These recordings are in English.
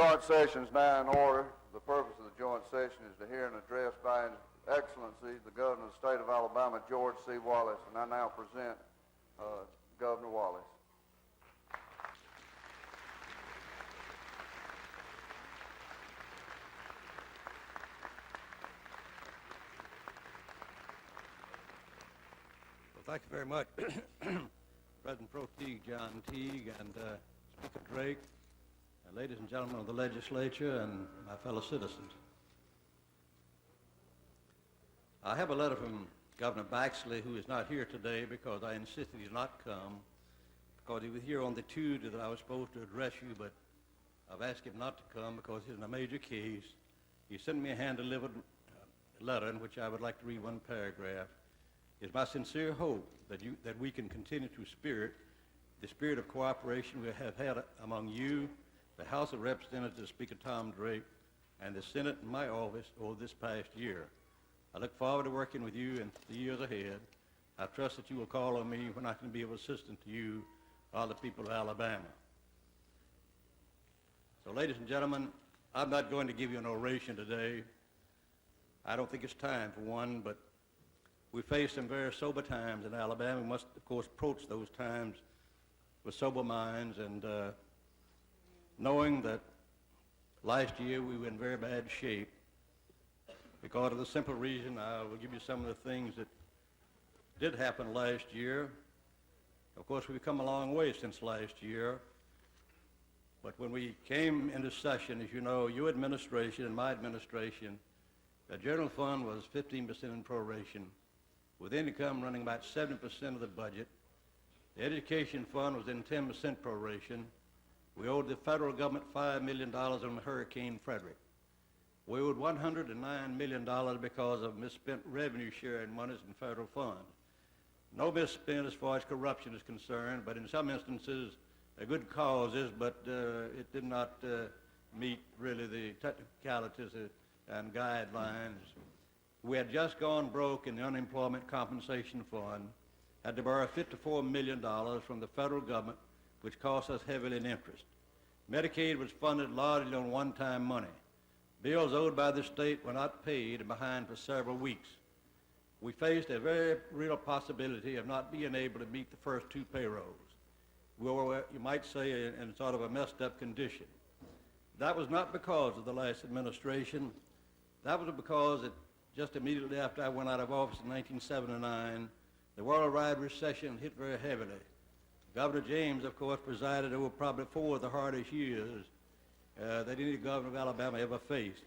joint session is now in order. The purpose of the joint session is to hear an address by His Excellency, the Governor of the State of Alabama, George C. Wallace, and I now present Governor Wallace. Well, thank you very much, President Pro Teague, John Teague, and Speaker Drake, ladies and gentlemen of the legislature, and my fellow citizens. I have a letter from Governor Baxley, who is not here today because I insisted he not come, because he was here on the Tuesday that I was supposed to address you, but I've asked him not to come because he's in a major case. He sent me a hand-delivered letter in which I would like to read one paragraph. It's my sincere hope that we can continue to the spirit of cooperation we have had among you, the House of Representatives, Speaker Tom Drake, and the Senate in my office over this past year. I look forward to working with you in the years ahead. I trust that you will call on me when I can be of assistance to you, all the people of Alabama. So, ladies and gentlemen, I'm not going to give you an oration today. I don't think it's time for one, but we face some very sober times in Alabama. We must, of course, approach those times with sober minds, and knowing that last year we were in very bad shape because of the simple reason. I will give you some of the things that did happen last year. Of course, we've come a long way since last year, but when we came into session, as you know, your administration and my administration, the general fund was 15% in proration, with income running about 70% of the budget. The education fund was in 10% proration. We owed the federal government $5 million on Hurricane Frederick. We owed $109 million because of misspent revenue sharing monies in federal funds. No misspent as far as corruption is concerned, but in some instances, good causes, but it did not meet really the technicalities and guidelines. We had just gone broke in the unemployment compensation fund, had to borrow $54 million from the federal government, which cost us heavily in interest. Medicaid was funded largely on one-time money. Bills owed by the state were not paid and behind for several weeks. We faced a very real possibility of not being able to meet the first two payrolls. We were, you might say, in sort of a messed up condition. That was not because of the last administration. That was because just immediately after I went out of office in 1979, the worldwide recession hit very heavily. Governor James, of course, presided over probably 4 of the hardest years that any governor of Alabama ever faced,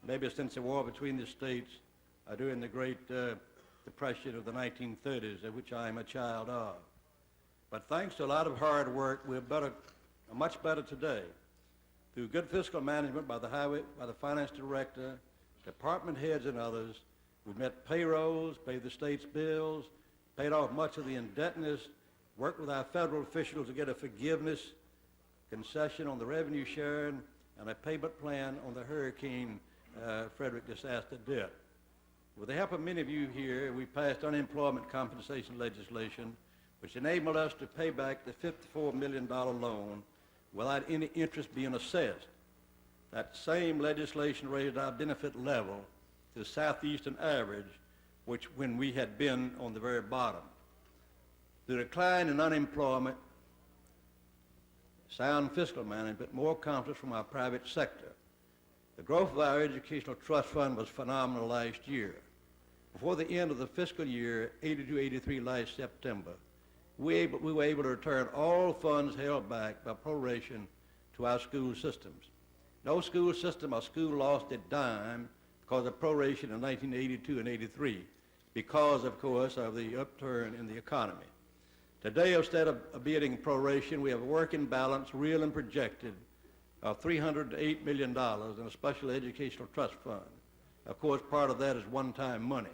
maybe since the war between the states during the Great Depression of the 1930s, of which I am a child of. But thanks to a lot of hard work, we're much better today. Through good fiscal management by the finance director, department heads, and others, we've met payrolls, paid the state's bills, paid off much of the indebtedness, worked with our federal officials to get a forgiveness concession on the revenue sharing and a payment plan on the Hurricane Frederick disaster debt. With the help of many of you here, we passed unemployment compensation legislation, which enabled us to pay back the $54 million loan without any interest being assessed. That same legislation raised our benefit level to the southeastern average, when we had been on the very bottom. The decline in unemployment, sound fiscal management, more confidence from our private sector. The growth of our educational trust fund was phenomenal last year. Before the end of the fiscal year, 82-83 last September, we were able to return all funds held back by proration to our school systems. No school system or school lost a dime because of proration in 1982 and 83, because, of course, of the upturn in the economy. Today, instead of being proration, we have a working balance, real and projected, of $308 million in a special educational trust fund. Of course, part of that is one-time money.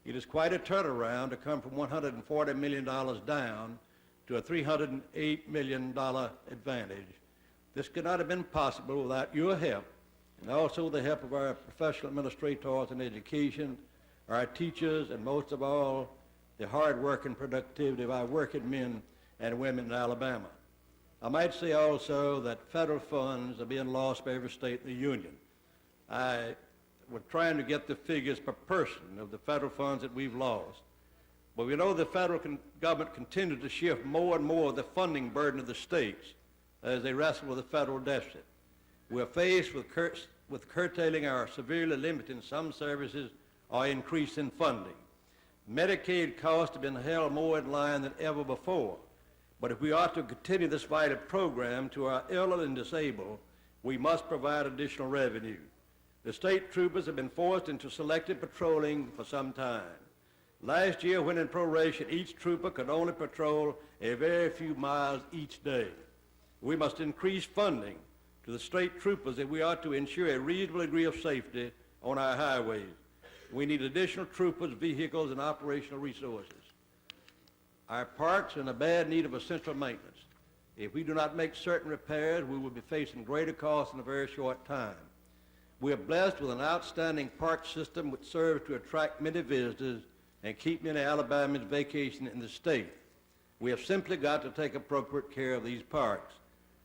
It is quite a turnaround to come from $140 million down to a $308 million advantage. This could not have been possible without your help, and also the help of our professional administrators in education, our teachers, and most of all, the hard work and productivity of our working men and women in Alabama. I might say also that federal funds are being lost by every state in the union. We're trying to get the figures per person of the federal funds that we've lost. But we know the federal government continues to shift more and more of the funding burden of the states as they wrestle with the federal deficit. We're faced with curtailing our severely limiting some services or increasing funding. Medicaid costs have been held more in line than ever before. But if we are to continue this vital program to our elderly and disabled, we must provide additional revenue. The state troopers have been forced into selective patrolling for some time. Last year, when in proration, each trooper could only patrol a very few miles each day. We must increase funding to the state troopers if we are to ensure a reasonable degree of safety on our highways. We need additional troopers, vehicles, and operational resources. Our parks are in a bad need of essential maintenance. If we do not make certain repairs, we will be facing greater costs in a very short time. We are blessed with an outstanding park system which serves to attract many visitors and keep many Alabamians vacationing in the state. We have simply got to take appropriate care of these parks.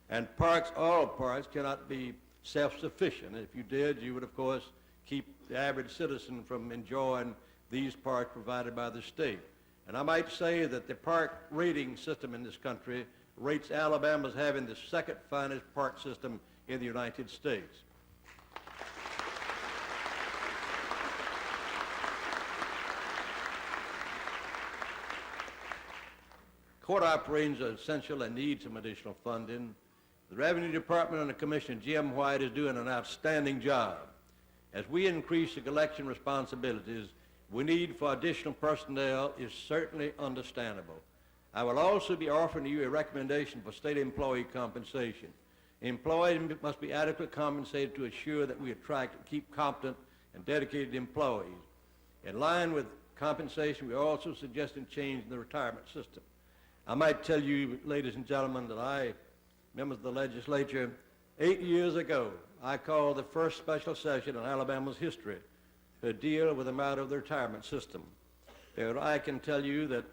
And parks, all parks, cannot be self-sufficient. If you did, you would, of course, keep the average citizen from enjoying these parks provided by the state. And I might say that the park rating system in this country rates Alabama as having the second finest park system in the United States. Court operations are essential and need some additional funding. The Revenue Department under Commissioner Jim White is doing an outstanding job. As we increase the collection responsibilities, we need for additional personnel is certainly understandable. I will also be offering you a recommendation for state employee compensation. Employees must be adequately compensated to assure that we attract and keep competent and dedicated employees. In line with compensation, we are also suggesting change in the retirement system. I might tell you, ladies and gentlemen, that members of the legislature, 8 years ago, I called the first special session in Alabama's history to deal with the matter of the retirement system. And I can tell you that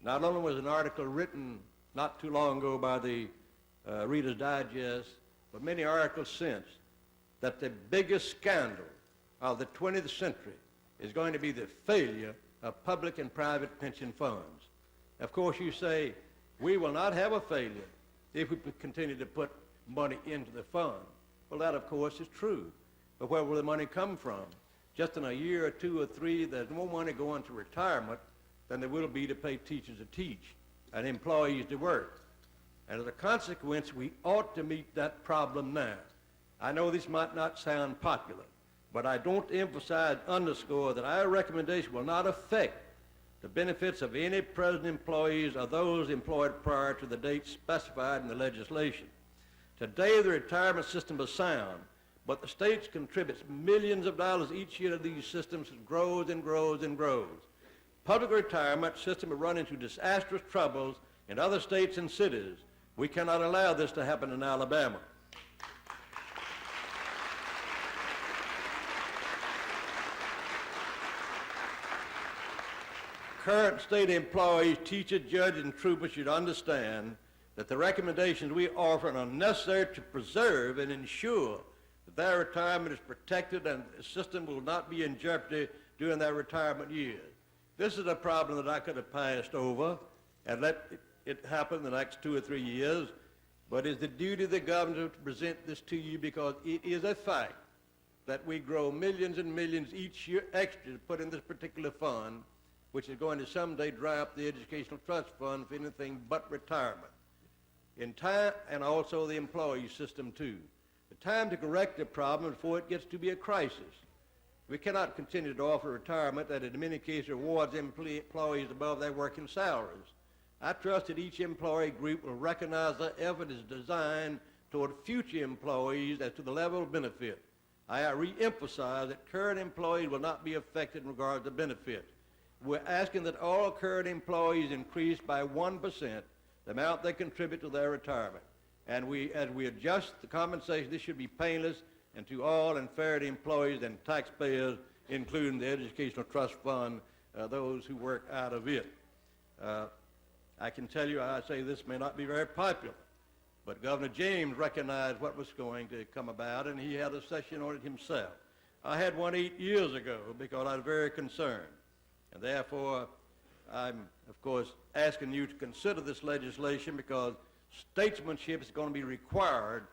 not only was an article written not too long ago by the Reader's Digest, but many articles since, that the biggest scandal of the 20th century is going to be the failure of public and private pension funds. Of course, you say, we will not have a failure if we continue to put money into the fund. Well, that, of course, is true. But where will the money come from? Just in a year or two or three, there's more money going to retirement than there will be to pay teachers to teach and employees to work. And as a consequence, we ought to meet that problem now. I know this might not sound popular, but I don't emphasize, underscore that our recommendation will not affect the benefits of any present employees or those employed prior to the date specified in the legislation. Today, the retirement system is sound, but the states contributes millions of dollars each year to these systems and grows and grows and grows. Public retirement system will run into disastrous troubles in other states and cities. We cannot allow this to happen in Alabama. Current state employees, teachers, judges, and troopers should understand that the recommendations we offer are necessary to preserve and ensure that their retirement is protected and the system will not be in jeopardy during their retirement years. This is a problem that I could have passed over and let it happen in the next 2 or 3 years, but it's the duty of the governor to present this to you because it is a fact that we grow millions and millions each year extra to put in this particular fund, which is going to someday dry up the educational trust fund for anything but retirement. In time, and also the employee system too. The time to correct the problem before it gets to be a crisis. We cannot continue to offer retirement that in many cases rewards employees above their working salaries. I trust that each employee group will recognize that effort is designed toward future employees as to the level of benefit. I re-emphasize that current employees will not be affected in regard to benefits. We're asking that all current employees increase by 1% the amount they contribute to their retirement. And as we adjust the compensation, this should be painless and to all and fair to employees and taxpayers, including the Educational Trust Fund, those who work out of it. I can tell you, I say this may not be very popular, But Governor James recognized what was going to come about, and he had a session on it himself. I had one 8 years ago because I was very concerned. And therefore, I'm, of course, asking you to consider this legislation because statesmanship is going to be required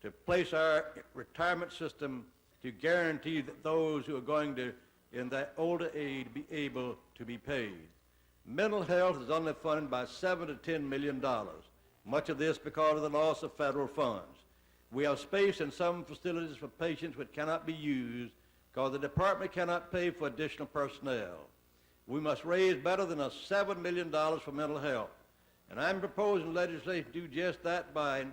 to place our retirement system to guarantee that those who are going to, in that older age, be able to be paid. Mental health is underfunded by $7 to $10 million, much of this because of the loss of federal funds. We have space in some facilities for patients which cannot be used because the department cannot pay for additional personnel. We must raise better than $7 million for mental health. And I'm proposing legislation to do just that by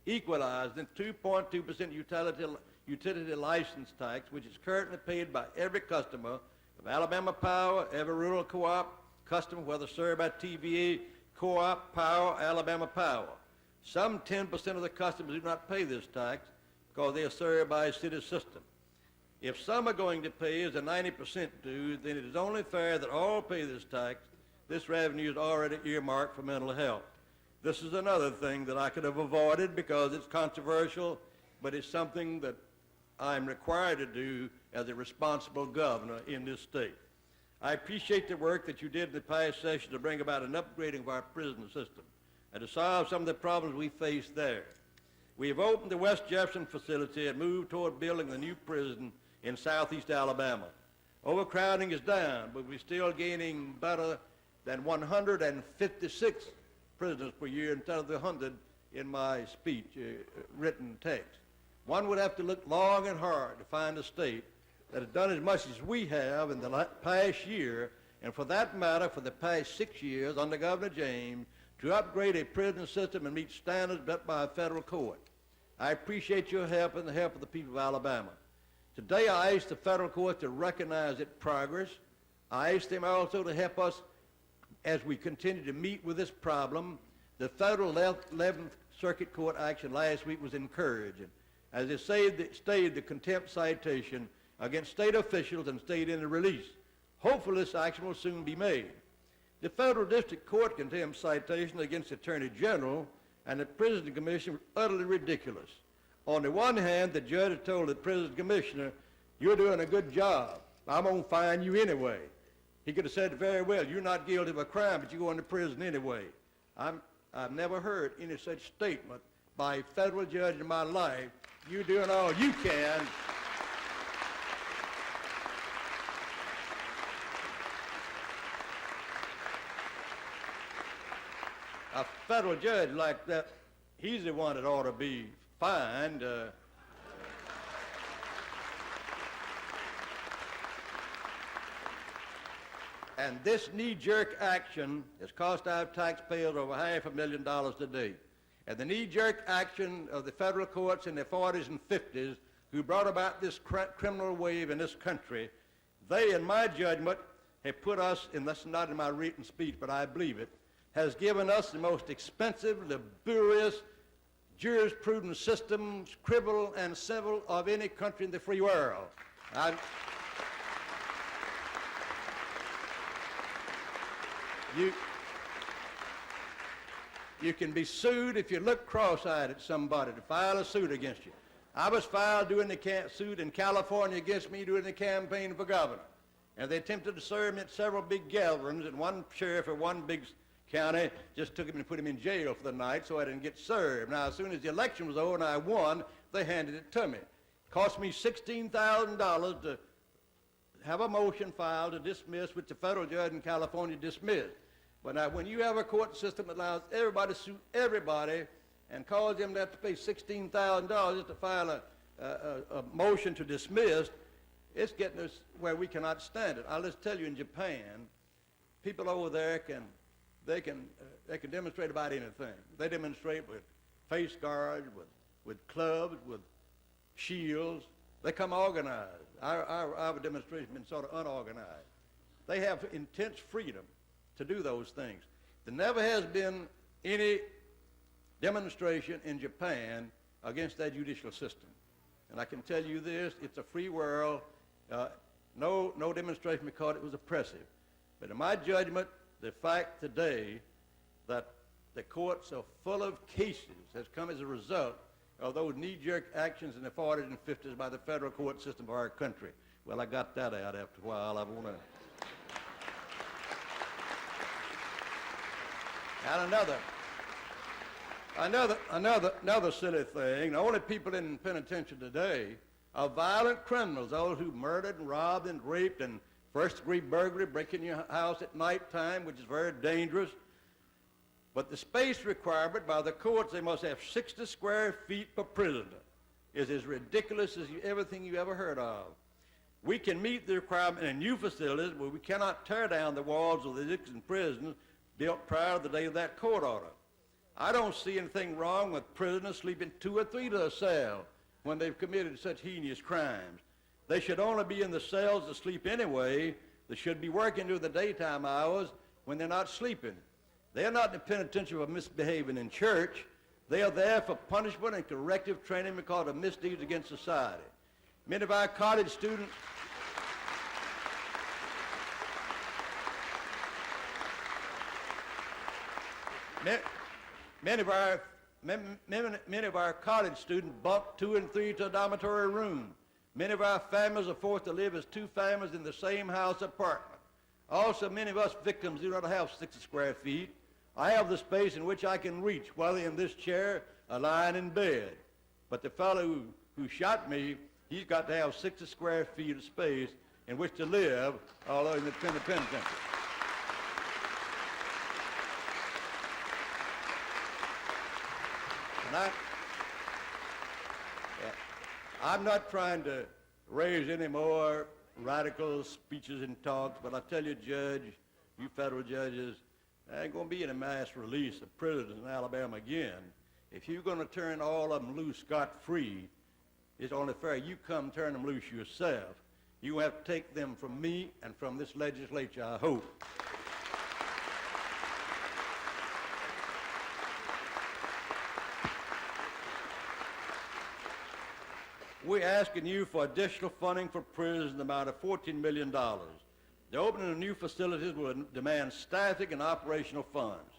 equalizing 2.2% utility license tax, which is currently paid by every customer of Alabama Power, every rural co-op customer, whether served by TVA, co-op, Power, Alabama Power. Some 10% of the customers do not pay this tax because they are served by a city system. If some are going to pay as a 90% do, then it is only fair that all pay this tax. This revenue is already earmarked for mental health. This is another thing that I could have avoided because it's controversial, but it's something that I'm required to do as a responsible governor in this state. I appreciate the work that you did in the past session to bring about an upgrading of our prison system and to solve some of the problems we face there. We have opened the West Jefferson facility and moved toward building the new prison in southeast Alabama. Overcrowding is down, but we're still gaining better than 156 prisoners per year instead of the 100 in my speech, written text. One would have to look long and hard to find a state that has done as much as we have in the past year, and for that matter, for the past 6 years under Governor James, to upgrade a prison system and meet standards set by a federal court. I appreciate your help and the help of the people of Alabama. Today, I ask the federal court to recognize its progress. I ask them also to help us as we continue to meet with this problem. The federal 11th Circuit Court action last week was encouraging, as it stayed the contempt citation against state officials and stayed in the release. Hopefully, this action will soon be made. The federal district court contempt citation against the Attorney General and the Prison Commissioner was utterly ridiculous. On the one hand, the judge told the prison commissioner, "You're doing a good job. I'm going to fine you anyway." He could have said very well, "You're not guilty of a crime, but you're going to prison anyway." I've never heard any such statement by a federal judge in my life. You're doing all you can. A federal judge like that, he's the one that ought to be fined. And this knee-jerk action has cost our taxpayers over $500,000 today. And the knee-jerk action of the federal courts in the 40s and 50s who brought about this criminal wave in this country, they, in my judgment, have put us, and that's not in my written speech, but I believe it, has given us the most expensive, laborious jurisprudence system, criminal and civil, of any country in the free world. You can be sued if you look cross-eyed at somebody to file a suit against you. I was filed doing the suit in California against me during the campaign for governor. And they attempted to serve me at several big gatherings, and one sheriff of one big county just took him and put him in jail for the night so I didn't get served. Now, as soon as the election was over and I won, they handed it to me. It cost me $16,000 to have a motion filed to dismiss, which the federal judge in California dismissed. But now, when you have a court system that allows everybody to sue everybody and cause them to have to pay $16,000 just to file a motion to dismiss, it's getting us where we cannot stand it. I'll just tell you, in Japan, people over there they can demonstrate about anything. They demonstrate with face guards, with clubs, with shields. They come organized. Our demonstration has been sort of unorganized. They have intense freedom to do those things. There never has been any demonstration in Japan against that judicial system. And I can tell you this, it's a free world. No demonstration because it was oppressive. But in my judgment, the fact today that the courts are full of cases has come as a result of those knee-jerk actions in the 40s and 50s by the federal court system of our country. Well, I got that out after a while. I want to... And another silly thing, the only people in penitentiary today are violent criminals, those who murdered and robbed and raped and first-degree burglary, breaking your house at nighttime, which is very dangerous. But the space requirement by the courts, they must have 60 square feet per prisoner, is as ridiculous as everything you ever heard of. We can meet the requirement in new facilities, but we cannot tear down the walls of the existing prisons built prior to the day of that court order. I don't see anything wrong with prisoners sleeping 2 or 3 to a cell when they've committed such heinous crimes. They should only be in the cells to sleep anyway. They should be working during the daytime hours when they're not sleeping. They are not in the penitentiary for misbehaving in church. They are there for punishment and corrective training because of misdeeds against society. Many of our college students Many of our college students bunk 2 and 3 to a dormitory room. Many of our families are forced to live as 2 families in the same house apartment. Also, many of us victims do not have 60 square feet. I have the space in which I can reach, whether in this chair or lying in bed. But the fellow who shot me, he's got to have 60 square feet of space in which to live, although in the penitentiary. I'm not trying to raise any more radical speeches and talks, but I tell you, Judge, you federal judges, there ain't going to be any mass release of prisoners in Alabama again. If you're going to turn all of them loose scot-free, it's only fair you come turn them loose yourself. You have to take them from me and from this legislature, I hope. We're asking you for additional funding for prisons in the amount of $14 million. The opening of new facilities will demand staffing and operational funds.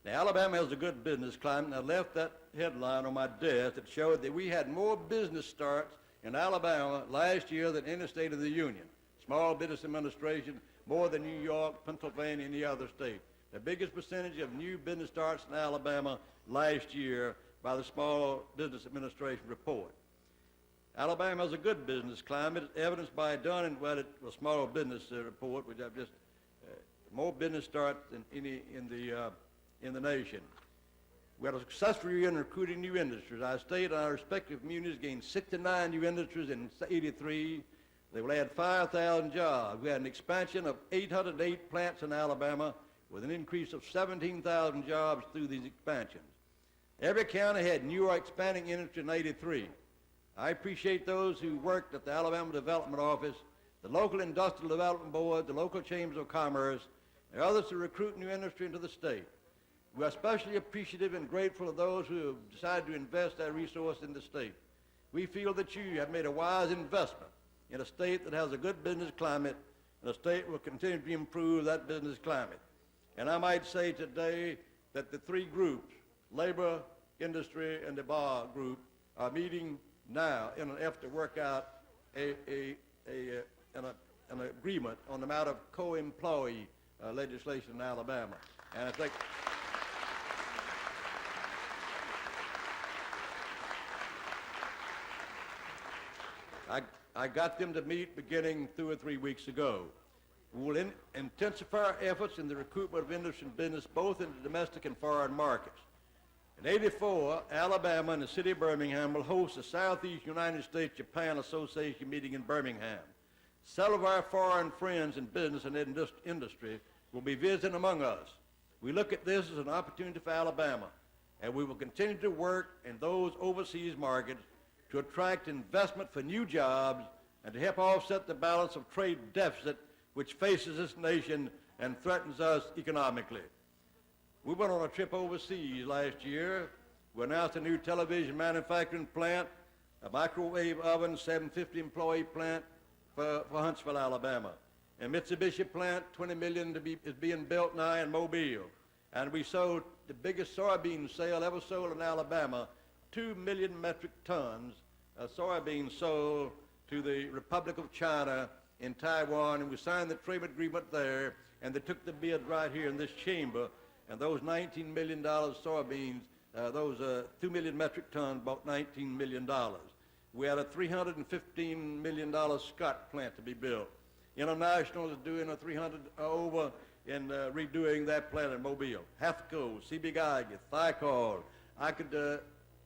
Now, Alabama has a good business climate, and I left that headline on my desk that showed that we had more business starts in Alabama last year than any state of the Union. Small Business Administration, more than New York, Pennsylvania, and any other state. The biggest percentage of new business starts in Alabama last year by the Small Business Administration report. Alabama has a good business climate, evidenced by a small business report, which I've just more business starts than any in the nation. We had a successful year in recruiting new industries. Our state and our respective communities gained 69 new industries in '83. They will add 5,000 jobs. We had an expansion of 808 plants in Alabama with an increase of 17,000 jobs through these expansions. Every county had new or expanding industry in '83. I appreciate those who worked at the Alabama Development Office, the local Industrial Development Board, the local Chambers of Commerce, and others who recruit new industry into the state. We are especially appreciative and grateful of those who have decided to invest their resources in the state. We feel that you have made a wise investment in a state that has a good business climate, and a state will continue to improve that business climate. And I might say today that the 3 groups, labor, industry, and the bar group, are meeting now in an effort to work out an agreement on the amount of co-employee legislation in Alabama. And I think I got them to meet beginning 2 or 3 weeks ago. We will intensify our efforts in the recruitment of industry and business both in the domestic and foreign markets. In '84, Alabama and the city of Birmingham will host the Southeast United States-Japan Association meeting in Birmingham. Several of our foreign friends in business and industry will be visiting among us. We look at this as an opportunity for Alabama, and we will continue to work in those overseas markets to attract investment for new jobs and to help offset the balance of trade deficit which faces this nation and threatens us economically. We went on a trip overseas last year. We announced a new television manufacturing plant, a microwave oven, 750 employee plant for Huntsville, Alabama. A Mitsubishi plant, $20 million is being built now in Mobile. And we sold the biggest soybean sale ever sold in Alabama, 2 million metric tons of soybeans sold to the Republic of China in Taiwan, and we signed the trade agreement there, and they took the bid right here in this chamber, and those $19 million soybeans, those 2 million metric tons, about $19 million. We had a $315 million Scott plant to be built. International is doing a 300 over in redoing that plant in Mobile. Hathco, CB Geiger, Thicol, I could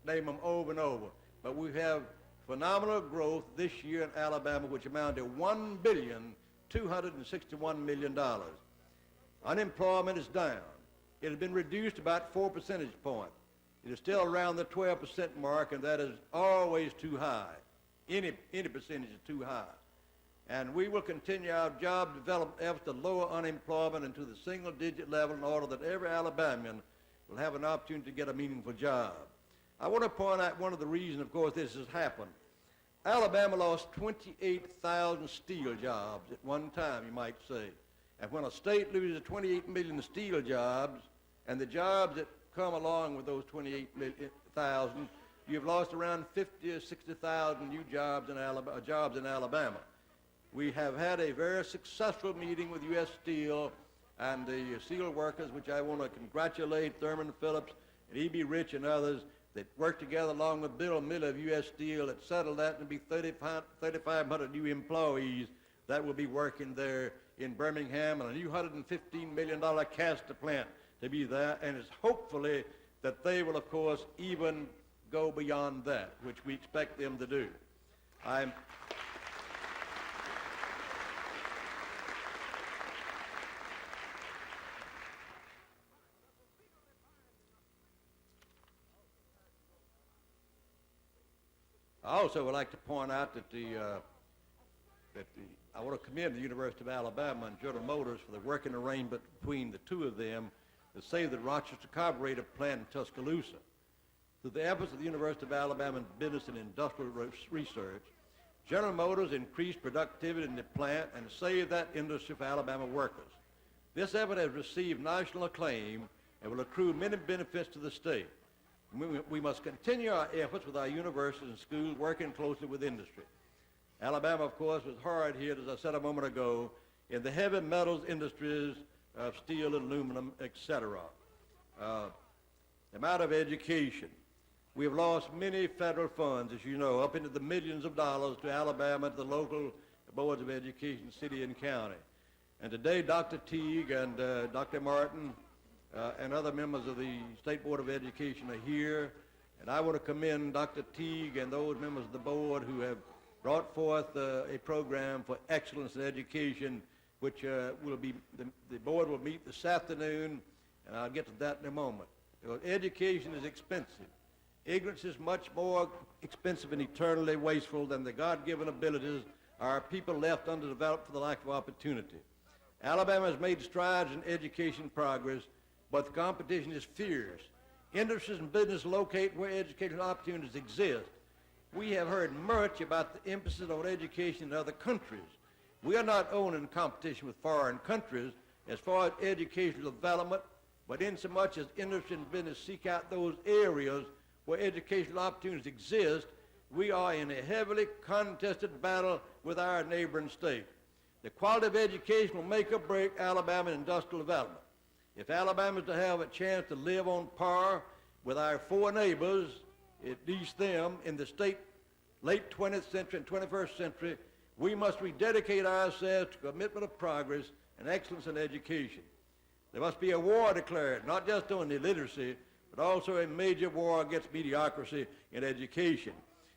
name them over and over. But we have phenomenal growth this year in Alabama, which amounted to $1,261,000,000. Unemployment is down. It has been reduced about 4 percentage points. It is still around the 12% mark, and that is always too high. Any percentage is too high. And we will continue our job development efforts to lower unemployment into the single-digit level in order that every Alabamian will have an opportunity to get a meaningful job. I want to point out one of the reasons, of course, this has happened. Alabama lost 28,000 steel jobs at one time, you might say. And when a state loses 28 million steel jobs, and the jobs that come along with those 28,000, you've lost around 50 or 60,000 new jobs in Alabama. We have had a very successful meeting with U.S. Steel and the steel workers, which I want to congratulate Thurman Phillips and E.B. Rich and others that worked together along with Bill Miller of U.S. Steel that settled that and be 3,500 new employees that will be working there in Birmingham, and a new $115 million caster plant to be there, and it's hopefully that they will, of course, even go beyond that, which we expect them to do. I also would like to point out that I want to commend the University of Alabama and General Motors for the working arrangement between the two of them to save the Rochester carburetor plant in Tuscaloosa. Through the efforts of the University of Alabama Business and Industrial Research, General Motors increased productivity in the plant and saved that industry for Alabama workers. This effort has received national acclaim and will accrue many benefits to the state. We must continue our efforts with our universities and schools working closely with industry. Alabama, of course, was hard hit, as I said a moment ago, in the heavy metals industries of steel, aluminum, etc. The amount of education. We have lost many federal funds, as you know, up into the millions of dollars to Alabama, to the local boards of education, city and county. And today, Dr. Teague and Dr. Martin and other members of the State Board of Education are here. And I want to commend Dr. Teague and those members of the board who have brought forth a program for excellence in education, which will be, the board will meet this afternoon, and I'll get to that in a moment. Because education is expensive. Ignorance is much more expensive and eternally wasteful than the God-given abilities our people left underdeveloped for the lack of opportunity. Alabama has made strides in education progress, but the competition is fierce. Industries and business locate where educational opportunities exist. We have heard much about the emphasis on education in other countries. We are not only in competition with foreign countries as far as educational development, but insomuch as industry and business seek out those areas where educational opportunities exist, we are in a heavily contested battle with our neighboring state. The quality of education will make or break Alabama industrial development. If Alabama is to have a chance to live on par with our four neighbors, at least them, in the state late 20th century and 21st century, we must rededicate ourselves to commitment of progress and excellence in education. There must be a war declared, not just on illiteracy, but also a major war against mediocrity in education.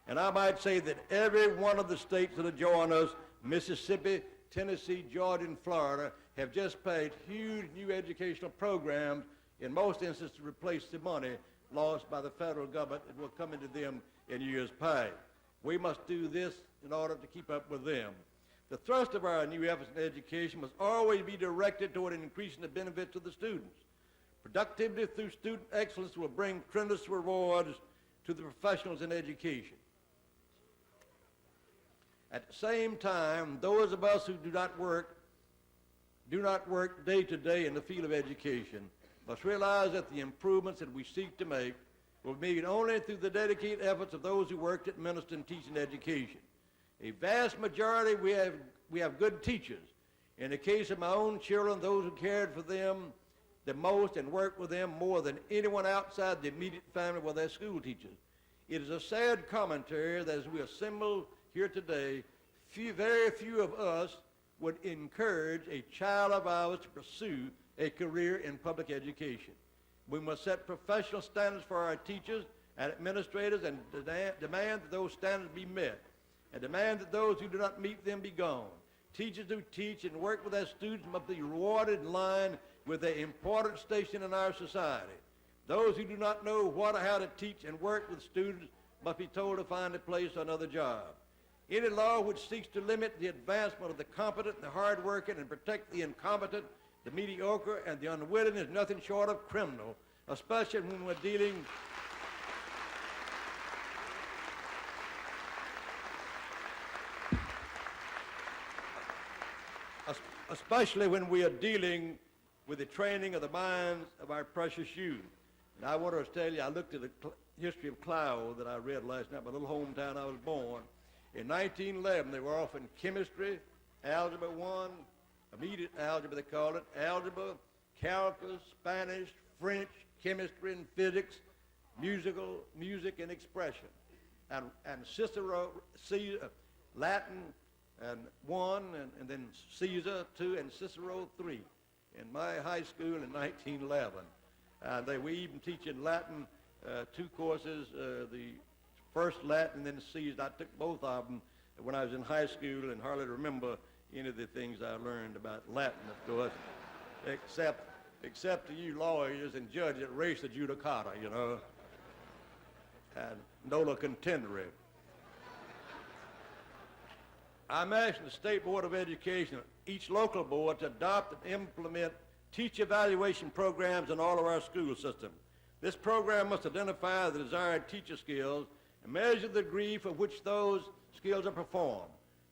And I might say that every one of the states that have joined us, Mississippi, Tennessee, Georgia, and Florida, have just paid huge new educational programs, in most instances to replace the money lost by the federal government that will come into them in years past. We must do this in order to keep up with them. The thrust of our new efforts in education must always be directed toward increasing the benefits of the students. Productivity through student excellence will bring tremendous rewards to the professionals in education. At the same time, those of us who do not work day to day in the field of education must realize that the improvements that we seek to make will be made only through the dedicated efforts of those who work to administer and teach in education. A vast majority, we have good teachers. In the case of my own children, those who cared for them the most and worked with them more than anyone outside the immediate family were their school teachers. It is a sad commentary that as we assemble here today, very few of us would encourage a child of ours to pursue a career in public education. We must set professional standards for our teachers and administrators and demand that those standards be met, and demand that those who do not meet them be gone. Teachers who teach and work with their students must be rewarded in line with their important station in our society. Those who do not know what or how to teach and work with students must be told to find a place or another job. Any law which seeks to limit the advancement of the competent, the hard-working, and protect the incompetent, the mediocre, and the unwilling is nothing short of criminal, especially when we're dealing with the training of the minds of our precious youth. And I want to tell you, I looked at the history of Clio that I read last night, my little hometown I was born. In 1911, they were offering chemistry, Algebra 1, immediate algebra they called it, algebra, calculus, Spanish, French, chemistry and physics, music and expression. And Cicero, Latin and 1, and then Caesar 2, and Cicero 3 in my high school in 1911. We even teach in Latin 2 courses, the first Latin and then Caesar. I took both of them when I was in high school and hardly remember any of the things I learned about Latin, of course, except to you lawyers and judges at res judicata, you know, and nolo contendere. I'm asking the State Board of Education, each local board, to adopt and implement teacher evaluation programs in all of our school systems. This program must identify the desired teacher skills and measure the degree for which those skills are performed.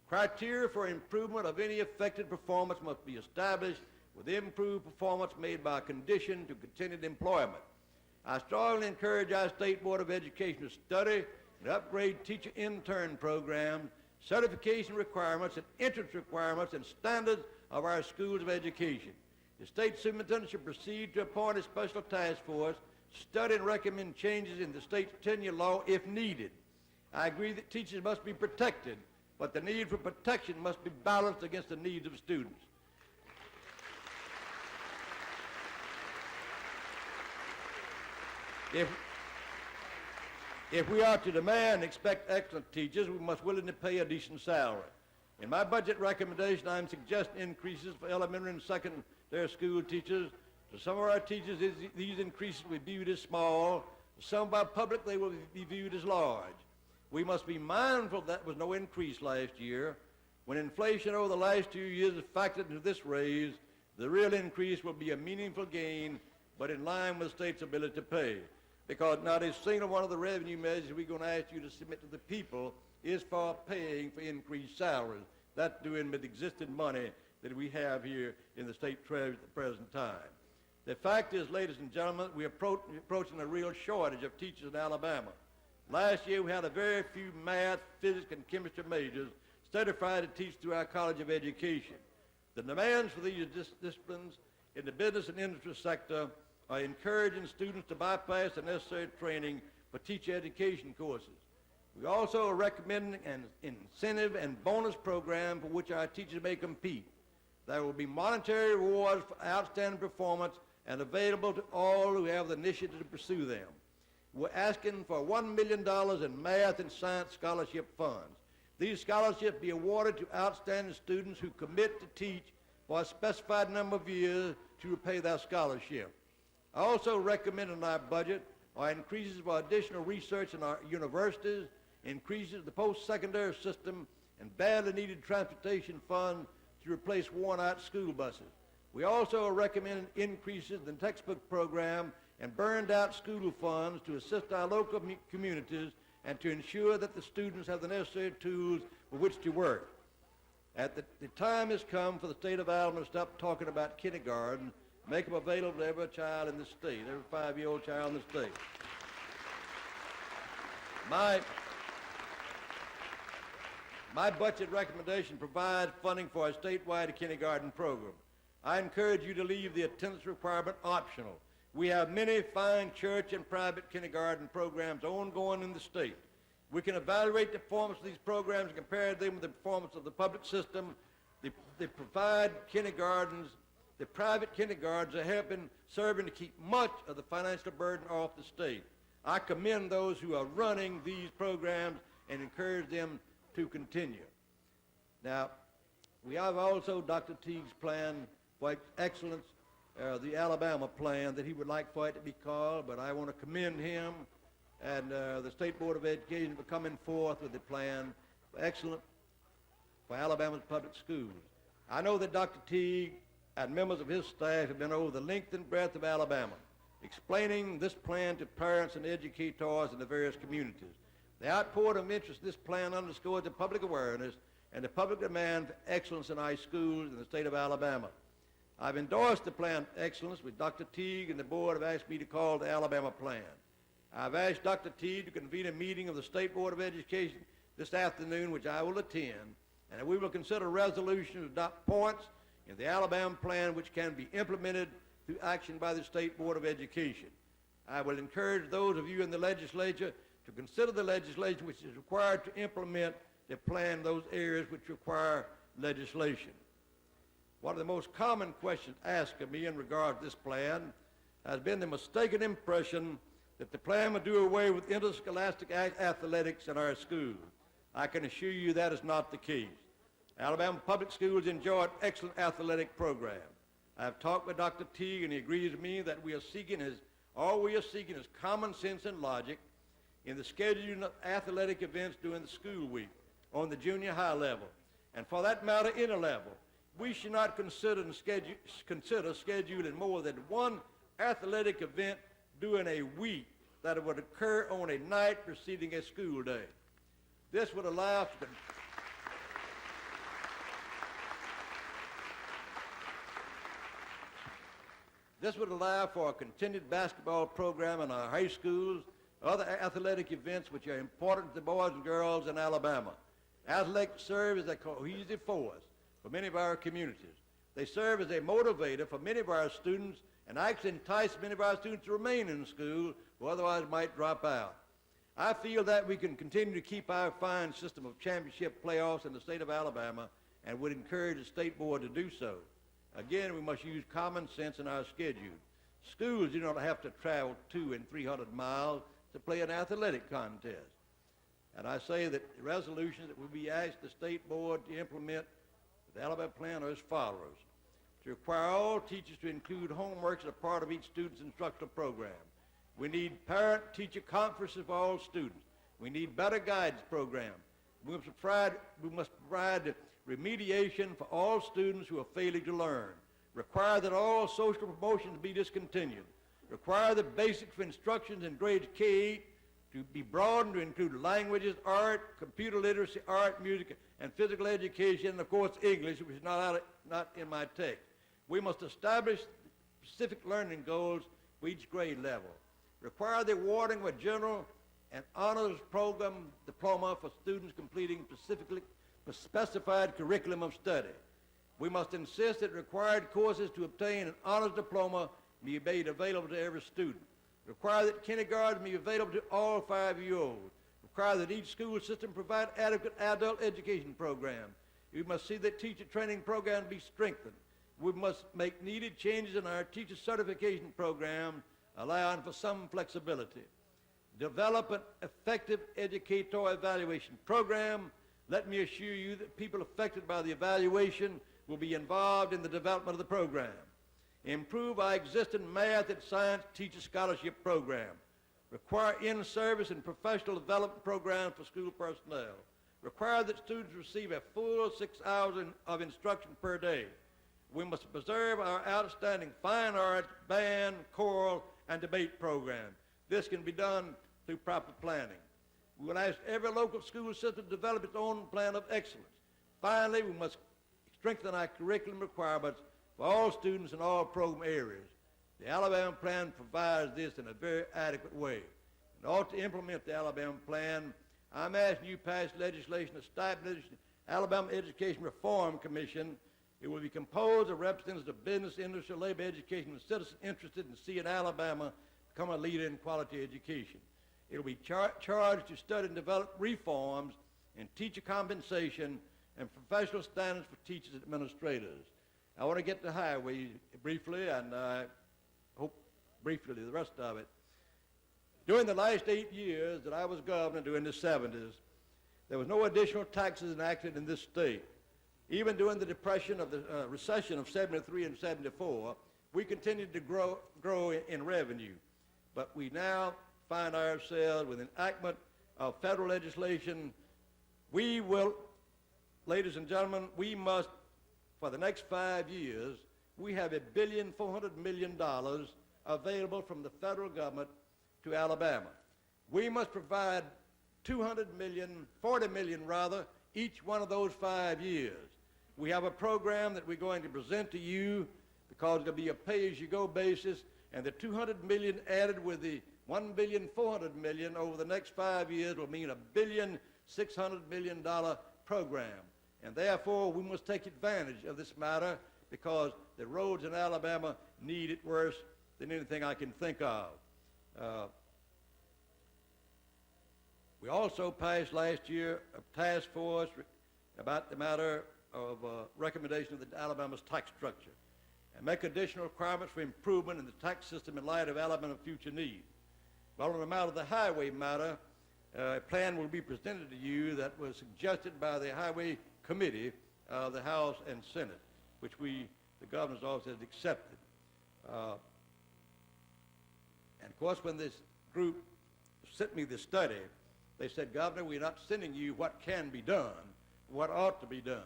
Criteria for improvement of any affected performance must be established, with improved performance made by a condition to continued employment. I strongly encourage our State Board of Education to study and upgrade teacher intern programs, certification requirements, and entrance requirements and standards of our schools of education. The state superintendent should proceed to appoint a special task force to study and recommend changes in the state's tenure law if needed. I agree that teachers must be protected, but the need for protection must be balanced against the needs of students. If we are to demand and expect excellent teachers, we must willingly pay a decent salary. In my budget recommendation, I'm suggesting increases for elementary and secondary school teachers. To some of our teachers, these increases will be viewed as small. To some by public, they will be viewed as large. We must be mindful that there was no increase last year. When inflation over the last 2 years is factored into this raise, the real increase will be a meaningful gain, but in line with the state's ability to pay. Because not a single one of the revenue measures we're going to ask you to submit to the people is for paying for increased salaries. That's doing with existing money that we have here in the state treasury at the present time. The fact is, ladies and gentlemen, we're approaching a real shortage of teachers in Alabama. Last year, we had a very few math, physics, and chemistry majors certified to teach through our College of Education. The demands for these disciplines in the business and industry sector are encouraging students to bypass the necessary training for teacher education courses. We also recommend an incentive and bonus program for which our teachers may compete. There will be monetary rewards for outstanding performance and available to all who have the initiative to pursue them. We're asking for $1 million in math and science scholarship funds. These scholarships be awarded to outstanding students who commit to teach for a specified number of years to repay their scholarship. I also recommend in our budget are increases for additional research in our universities, increases in the post-secondary system, and badly needed transportation funds to replace worn-out school buses. We also recommend increases in the textbook program and burned-out school funds to assist our local communities and to ensure that the students have the necessary tools with which to work. The time has come for the state of Alabama to stop talking about kindergarten, make them available to every child in the state, every 5-year-old child in the state. My budget recommendation provides funding for a statewide kindergarten program. I encourage you to leave the attendance requirement optional. We have many fine church and private kindergarten programs ongoing in the state. We can evaluate the performance of these programs and compare them with the performance of the public system. They provide kindergartens. The private kindergartens are serving to keep much of the financial burden off the state. I commend those who are running these programs and encourage them to continue. Now, we have also Dr. Teague's plan for excellence, the Alabama plan that he would like for it to be called, but I want to commend him and the State Board of Education for coming forth with the plan for excellence for Alabama's public schools. I know that Dr. Teague and members of his staff have been over the length and breadth of Alabama, explaining this plan to parents and educators in the various communities. The outpouring of interest in this plan underscores the public awareness and the public demand for excellence in our schools in the state of Alabama. I've endorsed the plan for excellence, which Dr. Teague and the board have asked me to call the Alabama plan. I've asked Dr. Teague to convene a meeting of the State Board of Education this afternoon, which I will attend, and we will consider a resolution to adopt points in the Alabama plan which can be implemented through action by the State Board of Education. I will encourage those of you in the legislature to consider the legislation which is required to implement the plan in those areas which require legislation. One of the most common questions asked of me in regard to this plan has been the mistaken impression that the plan would do away with interscholastic athletics in our schools. I can assure you that is not the case. Alabama public schools enjoy an excellent athletic program. I have talked with Dr. Teague, and he agrees with me that all we are seeking is common sense and logic in the scheduling of athletic events during the school week on the junior high level, and for that matter, any level. We should not consider scheduling more than one athletic event during a week that would occur on a night preceding a school day. This would allow for a continued basketball program in our high schools, other athletic events which are important to boys and girls in Alabama. Athletics serve as a cohesive force for many of our communities. They serve as a motivator for many of our students and actually entice many of our students to remain in school who otherwise might drop out. I feel that we can continue to keep our fine system of championship playoffs in the state of Alabama and would encourage the state board to do so. Again, we must use common sense in our schedule. Schools do not have to travel 200 and 300 miles to play an athletic contest. And I say that the resolutions that will be asked the state board to implement the Alabama plan are as follows: to require all teachers to include homework as a part of each student's instructional program. We need parent-teacher conferences for all students. We need better guidance programs. We must provide remediation for all students who are failing to learn. Require that all social promotions be discontinued. Require the basics for instructions in grades K to be broadened to include languages, art, computer literacy, art, music, and physical education, and of course English, which is not in my text. We must establish specific learning goals for each grade level. Require the awarding of a general and honors program diploma for students completing specified curriculum of study. We must insist that required courses to obtain an honors diploma be made available to every student. Require that kindergarten be available to all 5-year-olds. Require that each school system provide adequate adult education programs. We must see that teacher training programs be strengthened. We must make needed changes in our teacher certification program, allowing for some flexibility. Develop an effective educator evaluation program. Let me assure you that people affected by the evaluation will be involved in the development of the program. Improve our existing math and science teacher scholarship program. Require in-service and professional development programs for school personnel. Require that students receive a full 6 hours of instruction per day. We must preserve our outstanding fine arts, band, choral, and debate program. This can be done through proper planning. We will ask every local school system to develop its own plan of excellence. Finally, we must strengthen our curriculum requirements for all students in all program areas. The Alabama Plan provides this in a very adequate way. In order to implement the Alabama Plan, I'm asking you to pass legislation to establish the Alabama Education Reform Commission. It will be composed of representatives of business, industry, labor, education, and citizens interested in seeing Alabama become a leader in quality education. It will be charged to study and develop reforms in teacher compensation and professional standards for teachers and administrators. I want to get to highway briefly, and I hope briefly the rest of it. During the last 8 years that I was governor during the 70s, there was no additional taxes enacted in this state. Even during the depression of the recession of 73 and 74, we continued to grow in revenue. But we now find ourselves with enactment of federal legislation. We will, ladies and gentlemen, we must, for the next 5 years, we have $1,400,000,000 available from the federal government to Alabama. We must provide $200 million, $40 million rather, each one of those 5 years. We have a program that we're going to present to you because it'll be a pay-as-you-go basis, and the $200 million added with the $1,400,000,000 over the next 5 years will mean $1,600,000,000 program. And therefore, we must take advantage of this matter because the roads in Alabama need it worse than anything I can think of. We also passed last year a task force about the matter of recommendation of the Alabama's tax structure and make additional requirements for improvement in the tax system in light of Alabama's future needs. Well, on the matter of the highway matter, a plan will be presented to you that was suggested by the Highway Committee of the House and Senate, which the governor's office has accepted. And of course, when this group sent me the study, they said, Governor, we're not sending you what can be done, what ought to be done.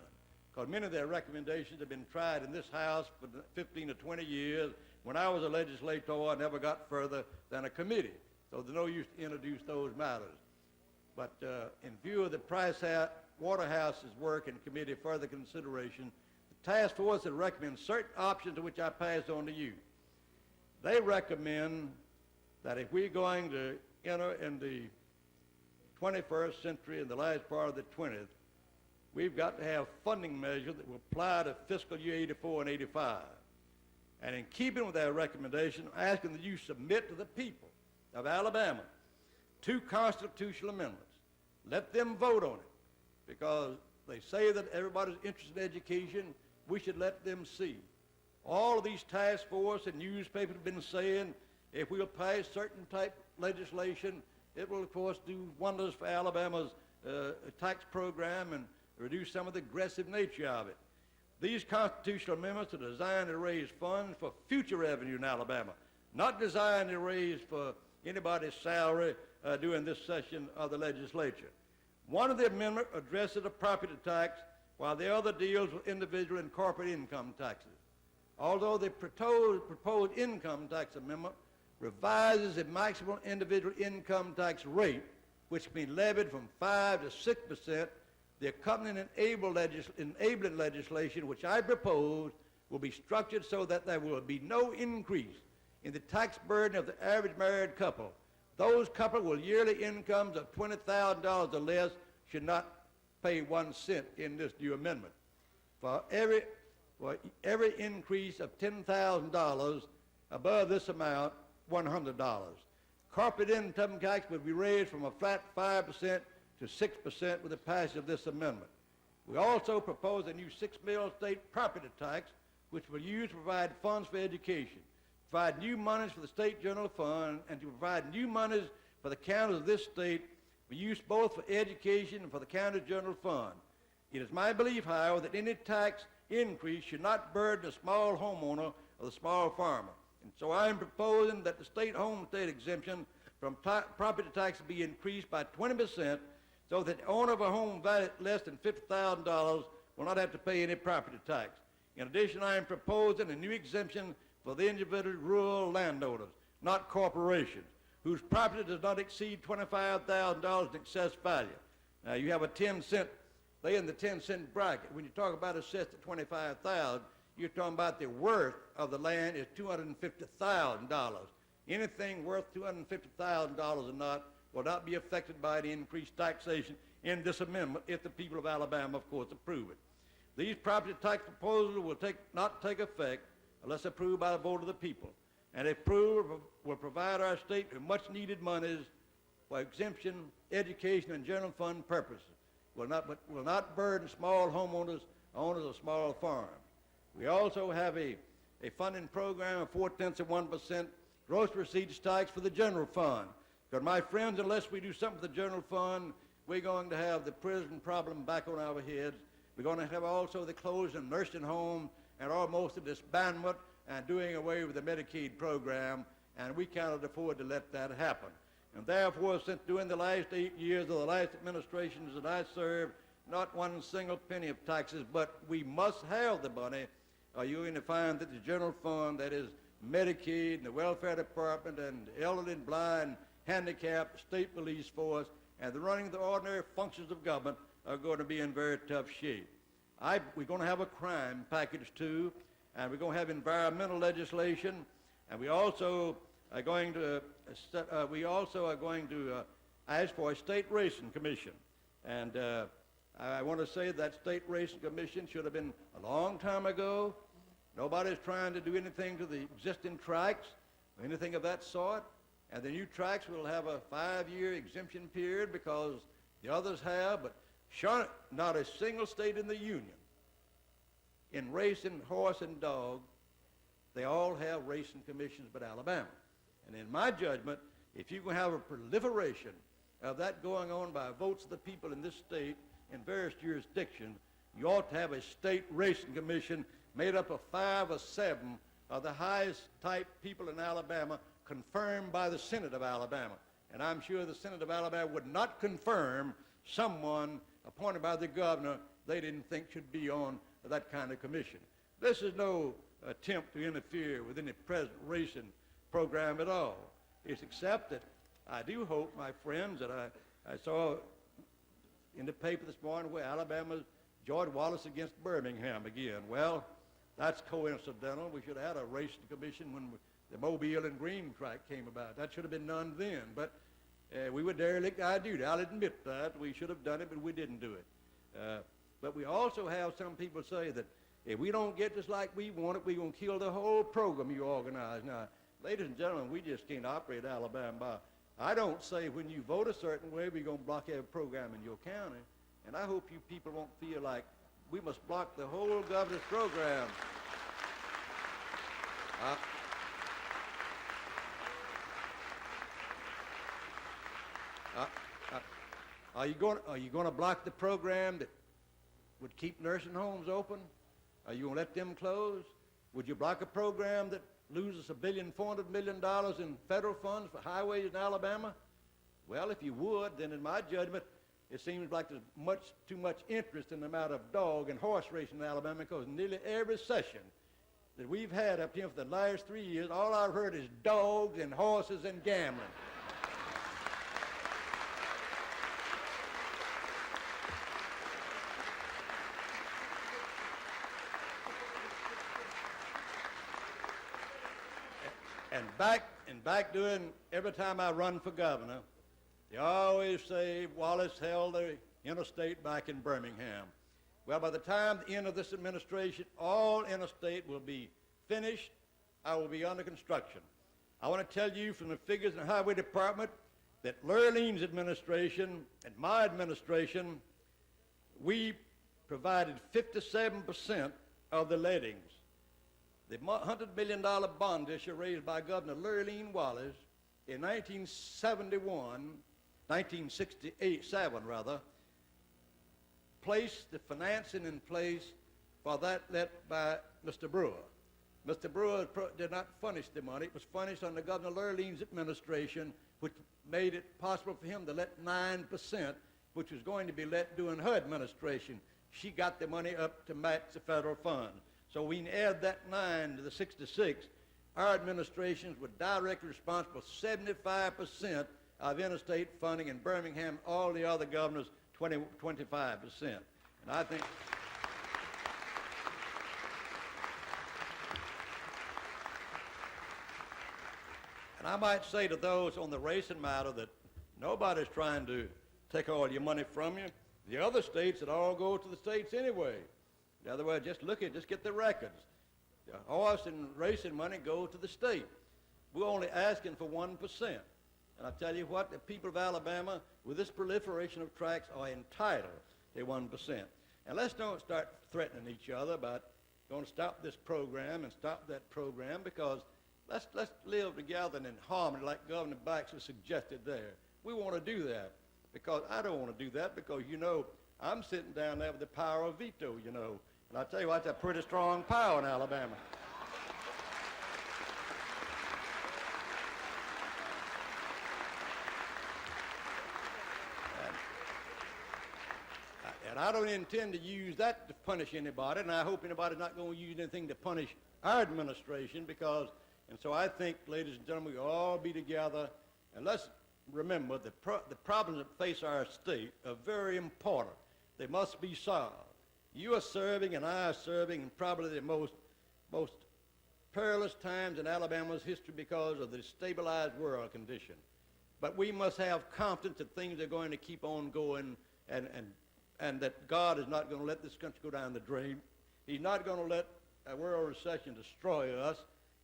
Because many of their recommendations have been tried in this House for 15 to 20 years. When I was a legislator, I never got further than a committee. So there's no use to introduce those matters. But in view of the Waterhouse's work in committee further consideration, the task force has recommended certain options to which I pass on to you. They recommend that if we're going to enter in the 21st century and the last part of the 20th, we've got to have funding measures that will apply to fiscal year 84 and 85. And in keeping with their recommendation, I'm asking that you submit to the people of Alabama 2 constitutional amendments. Let them vote on it, because they say that everybody's interested in education. We should let them see. All of these task force and newspapers have been saying if we'll pass certain type legislation, it will, of course, do wonders for Alabama's tax program and reduce some of the aggressive nature of it. These constitutional amendments are designed to raise funds for future revenue in Alabama, not designed to raise for anybody's salary during this session of the legislature. One of the amendments addresses a property tax, while the other deals with individual and corporate income taxes. Although the proposed income tax amendment revises the maximum individual income tax rate, which can be levied from 5 to 6%, the accompanying enabling legislation, which I propose, will be structured so that there will be no increase in the tax burden of the average married couple. Those couples with yearly incomes of $20,000 or less should not pay 1 cent in this new amendment. For every increase of $10,000 above this amount, $100. Corporate income tax would be raised from a flat 5% to 6% with the passage of this amendment. We also propose a new $6 million state property tax, which will be used to provide funds for education, provide new monies for the state general fund, and to provide new monies for the counties of this state for use both for education and for the county general fund. It is my belief, however, that any tax increase should not burden the small homeowner or the small farmer. And so I am proposing that the state homestead exemption from property tax be increased by 20%, so that the owner of a home valued less than $50,000 will not have to pay any property tax. In addition, I am proposing a new exemption for the individual rural landowners, not corporations, whose property does not exceed $25,000 in excess value. Now, you have a 10-cent, they in the 10-cent bracket. When you talk about assessed at $25,000, You're talking about the worth of the land is $250,000. Anything worth $250,000 or not will not be affected by the increased taxation in this amendment if the people of Alabama, of course, approve it. These property tax proposals will not take effect unless approved by the vote of the people. And if approved, will provide our state with much-needed monies for exemption, education, and general fund purposes. Will not burden small homeowners, owners of small farms. We also have a funding program of 0.4% gross receipts tax for the general fund. Because, my friends, unless we do something with the general fund, we're going to have the prison problem back on our heads. We're going to have also the closing of nursing homes and almost a disbandment and doing away with the Medicaid program, and we cannot afford to let that happen. And therefore, since during the last 8 years of the last administrations that I served, not one single penny of taxes, but we must have the money, you're going to find that the general fund, that is Medicaid and the welfare department and elderly and blind, handicapped, state police force, and the running of the ordinary functions of government are going to be in very tough shape. We're going to have a crime package too, and we're going to have environmental legislation, and we also are going to ask for a state racing commission. And I want to say that state racing commission should have been a long time ago. Nobody's trying to do anything to the existing tracks or anything of that sort. And the new tracks will have a 5-year exemption period because the others have, but sure, not a single state in the union in racing, horse, and dog, they all have racing commissions but Alabama. And in my judgment, if you can have a proliferation of that going on by votes of the people in this state in various jurisdictions, you ought to have a state racing commission made up of 5 or 7 of the highest type people in Alabama confirmed by the Senate of Alabama. And I'm sure the Senate of Alabama would not confirm someone appointed by the governor they didn't think should be on that kind of commission. This is no attempt to interfere with any present racing program at all. It's except that I do hope, my friends, that I saw in the paper this morning where Alabama's George Wallace against Birmingham again. Well, that's coincidental. We should have had a racing commission when the Mobile and Green track came about. That should have been done then, but we were derelict in our duty. I'll admit that. We should have done it, but we didn't do it. But we also have some people say that if we don't get just like we want it, we're going to kill the whole program you organize. Now, ladies and gentlemen, we just can't operate Alabama by. I don't say when you vote a certain way, we're going to block every program in your county. And I hope you people won't feel like we must block the whole governor's program. Are you going to block the program that would keep nursing homes open? Are you going to let them close? Would you block a program that loses $1.4 billion in federal funds for highways in Alabama? Well, if you would, then in my judgment, it seems like there's too much interest in the amount of dog and horse racing in Alabama, because nearly every session that we've had up here for the last 3 years, all I've heard is dogs and horses and gambling. And back during every time I run for governor, they always say Wallace held the interstate back in Birmingham. Well, by the time the end of this administration, all interstate will be finished. I will be under construction. I want to tell you from the figures in the Highway Department that Lurleen's administration and my administration, we provided 57% of the lettings. The $100 million bond issue raised by Governor Lurleen Wallace in 1967, placed the financing in place for that let by Mr. Brewer. Mr. Brewer did not furnish the money. It was furnished under Governor Lurleen's administration, which made it possible for him to let 9%, which was going to be let during her administration. She got the money up to match the federal funds. So we can add that 9 to the 66. Our administrations were directly responsible for 75% of interstate funding in Birmingham, all the other governors 25%. And I think And I might say to those on the racing matter that nobody's trying to take all your money from you. The other states, it all go to the states anyway. In other words, just get the records. The horse and racing money go to the state. We're only asking for 1%. And I tell you what, the people of Alabama, with this proliferation of tracks, are entitled to 1%. And let's don't start threatening each other about going to stop this program and stop that program, because let's live together and in harmony like Governor Baxter suggested there. We want to do that, because I don't want to do that, because, I'm sitting down there with the power of veto, And I tell you what, that's a pretty strong power in Alabama. And I don't intend to use that to punish anybody, and I hope anybody's not going to use anything to punish our administration, and so I think, ladies and gentlemen, we all be together, and let's remember the problems that face our state are very important. They must be solved. You are serving and I are serving in probably the most perilous times in Alabama's history because of the destabilized world condition. But we must have confidence that things are going to keep on going, and that God is not going to let this country go down the drain. He's not going to let a world recession destroy us,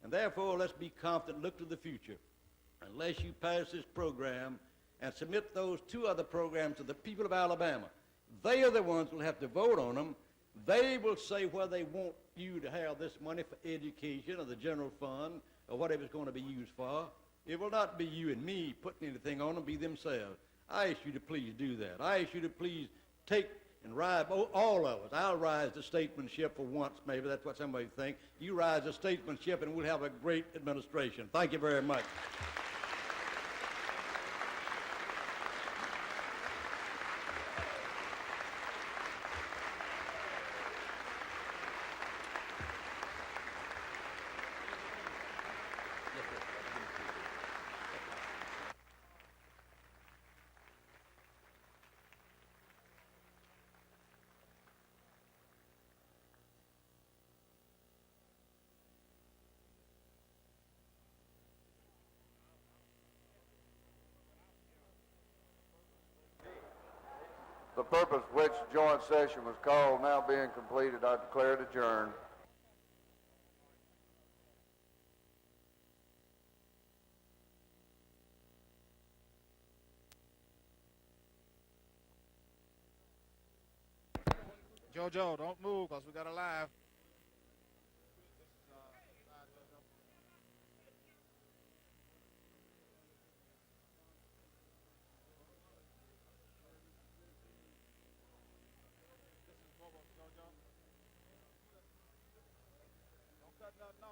and therefore let's be confident, look to the future. Unless you pass this program and submit those two other programs to the people of Alabama, they are the ones who will have to vote on them. They will say whether they want you to have this money for education or the general fund or whatever it's going to be used for. It will not be you and me putting anything on them, be themselves. I ask you to please do that. I ask you to please take and rise, all of us. I'll rise to statesmanship for once, maybe. That's what somebody thinks. You rise to statesmanship and we'll have a great administration. Thank you very much. The purpose for which the joint session was called now being completed, I declare it adjourned. Jojo, don't move, because we got a live. Don't cut nothing off.